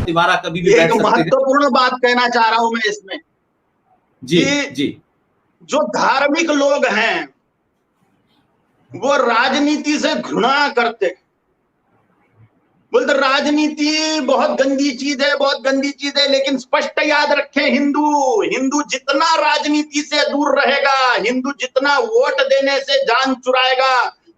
तिवारा कभी भी बैठ सकते हैं। महत्वपूर्ण बात कहना चाह रहा हूं मैं इसमें जी जी। जो धार्मिक लोग हैं वो राजनीति से घृणा करते, बोलते राजनीति बहुत गंदी चीज है, बहुत गंदी चीज है। लेकिन स्पष्ट याद रखें, हिंदू जितना राजनीति से दूर रहेगा, हिंदू जितना वोट देने से जान चुराएगा,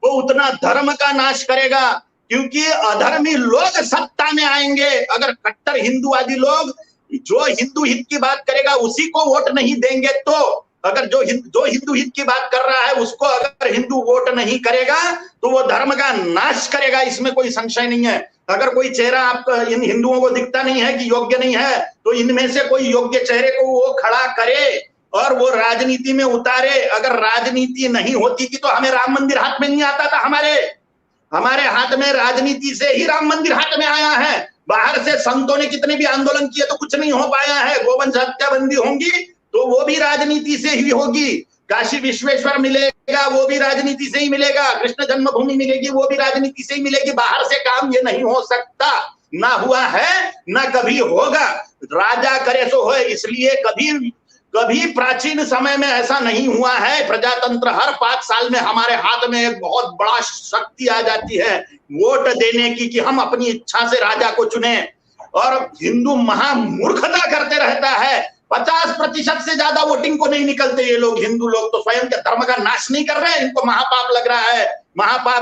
वो उतना धर्म का नाश करेगा। क्योंकि अधर्मी लोग सत्ता में आएंगे अगर कट्टर हिंदूवादी लोग जो हिंदू हित की बात करेगा उसी को वोट नहीं देंगे। तो अगर जो हिंदू हित की बात कर रहा है उसको अगर हिंदू वोट नहीं करेगा तो वो धर्म का नाश करेगा, इसमें कोई संशय नहीं है। अगर कोई चेहरा आपको इन हिंदुओं को दिखता नहीं है कि योग्य नहीं है, तो इनमें से कोई योग्य चेहरे को वो खड़ा करे और वो राजनीति में उतारे। अगर राजनीति नहीं होती थी तो हमें राम मंदिर हाथ में नहीं आता था। हमारे हाथ में राजनीति से ही राम मंदिर हाथ में आया है। बाहर से संतों ने कितने भी आंदोलन किए तो कुछ नहीं हो पाया है। गोवंश हत्याबंदी होंगी तो वो भी राजनीति से ही होगी। काशी विश्वेश्वर मिलेगा वो भी राजनीति से ही मिलेगा। कृष्ण जन्मभूमि मिलेगी वो भी राजनीति से ही मिलेगी। बाहर से काम ये नहीं हो सकता, ना हुआ है ना कभी होगा। राजा करे सो होए, इसलिए कभी प्राचीन समय में ऐसा नहीं हुआ है। प्रजातंत्र हर 5 साल में हमारे हाथ में एक बहुत बड़ा शक्ति आ जाती है वोट देने की, कि हम अपनी इच्छा से राजा को चुने। और हिंदू महामूर्खता करते रहता है। 50% से ज्यादा वोटिंग को नहीं निकलते ये लोग। हिंदू लोग तो स्वयं के धर्म का नाश नहीं कर रहे हैं, इनको महापाप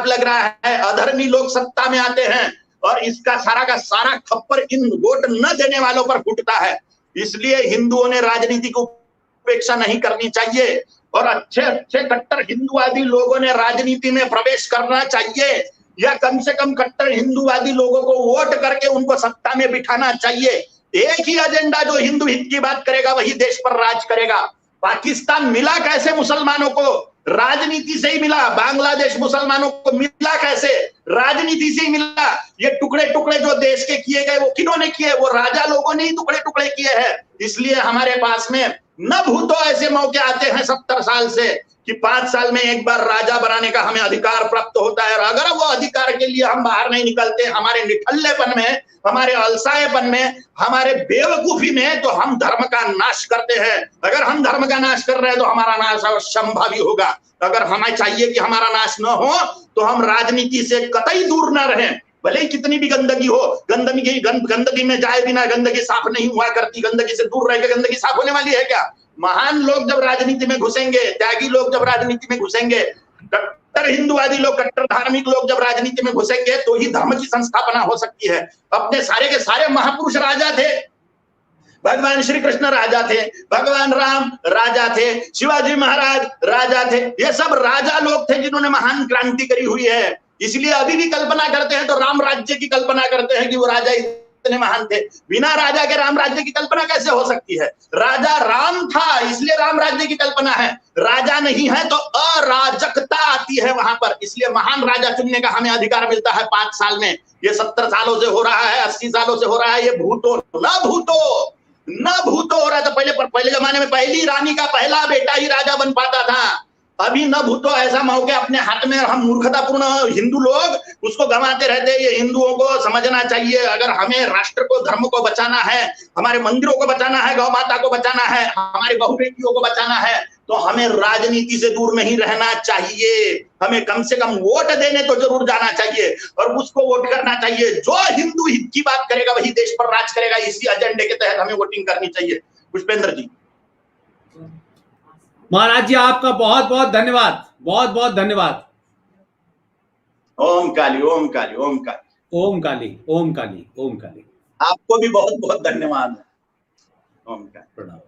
लग रहा है। अधर्मी लोग सत्ता में आते हैं और इसका सारा का सारा खप्पर इन वोट न देने वालों पर फूटता है। इसलिए हिंदुओं ने राजनीति को उपेक्षा नहीं करनी चाहिए और अच्छे कट्टर हिंदूवादी लोगों ने राजनीति में प्रवेश करना चाहिए, या कम से कम कट्टर हिंदूवादी लोगों को वोट करके उनको सत्ता में बिठाना चाहिए। एक ही एजेंडा जो हिंदू हित की बात करेगा वही देश पर राज करेगा। पाकिस्तान मिला कैसे मुसलमानों को? राजनीति से ही मिला। बांग्लादेश मुसलमानों को मिला कैसे? राजनीति से ही मिला। ये टुकड़े टुकड़े जो देश के किए गए वो किन्होंने किए? वो राजा लोगों ने ही टुकड़े टुकड़े किए हैं। इसलिए हमारे पास में न भूतो ऐसे मौके आते हैं 70 साल से कि 5 साल में एक बार राजा बनाने का हमें अधिकार प्राप्त होता है। और अगर वो अधिकार के लिए हम बाहर नहीं निकलते, हमारे निठल्लेपन में, हमारे अलसाएपन में, हमारे बेवकूफी में, तो हम धर्म का नाश करते हैं। अगर हम धर्म का नाश कर रहे हैं तो हमारा नाश असंभव होगा। अगर हमें चाहिए कि हमारा नाश न हो तो हम राजनीति से कतई दूर न रहें। भले ही कितनी भी गंदगी हो, गंदगी में जाए बिना गंदगी साफ नहीं हुआ करती। गंदगी से दूर रह के गंदगी साफ होने वाली है क्या? महान लोग जब राजनीति में घुसेंगे, त्यागी लोग जब राजनीति में घुसेंगे, कट्टर हिंदूवादी लोग, कट्टर धार्मिक लोग जब राजनीति में घुसेंगे तो ही धर्म की संस्थापना हो सकती है। अपने सारे के सारे महापुरुष राजा थे। भगवान श्री कृष्ण राजा थे, भगवान राम राजा थे, शिवाजी महाराज राजा थे। ये सब राजा लोग थे जिन्होंने महान क्रांति करी हुई है। इसलिए अभी भी कल्पना करते हैं तो राम राज्य की कल्पना करते हैं कि वो राजा इतने महान थे। बिना राजा के राम राज्य की कल्पना कैसे हो सकती है? राजा राम था इसलिए राम राज्य की कल्पना है। राजा नहीं है तो अराजकता आती है वहां पर। इसलिए महान राजा चुनने का हमें अधिकार मिलता है 5 साल में। ये 70 सालों से हो रहा है, 80 सालों से हो रहा है। ये भूतो हो रहा था। पहले जमाने में पहली रानी का पहला बेटा ही राजा बन पाता था। अभी न भूतो ऐसा मौके अपने हाथ में, हम मूर्खतापूर्ण हिंदू लोग उसको गंवाते रहते हैं। ये हिंदुओं को समझना चाहिए। अगर हमें राष्ट्र को, धर्म को बचाना है, हमारे मंदिरों को बचाना है, गौ माता को बचाना है, हमारी बहु बेटियों को बचाना है, तो हमें राजनीति से दूर नहीं रहना चाहिए। हमें कम से कम वोट देने तो जरूर जाना चाहिए और उसको वोट करना चाहिए। जो हिंदू हित की बात करेगा वही देश पर राज करेगा। इसी एजेंडे के तहत हमें वोटिंग करनी चाहिए। पुष्पेंद्र जी। महाराज जी आपका बहुत बहुत धन्यवाद, बहुत बहुत धन्यवाद। ओम काली, ओम काली, ओम काली, ओम काली, ओम काली, ओम काली। आपको भी बहुत बहुत धन्यवाद। ओम काली। प्रणाम।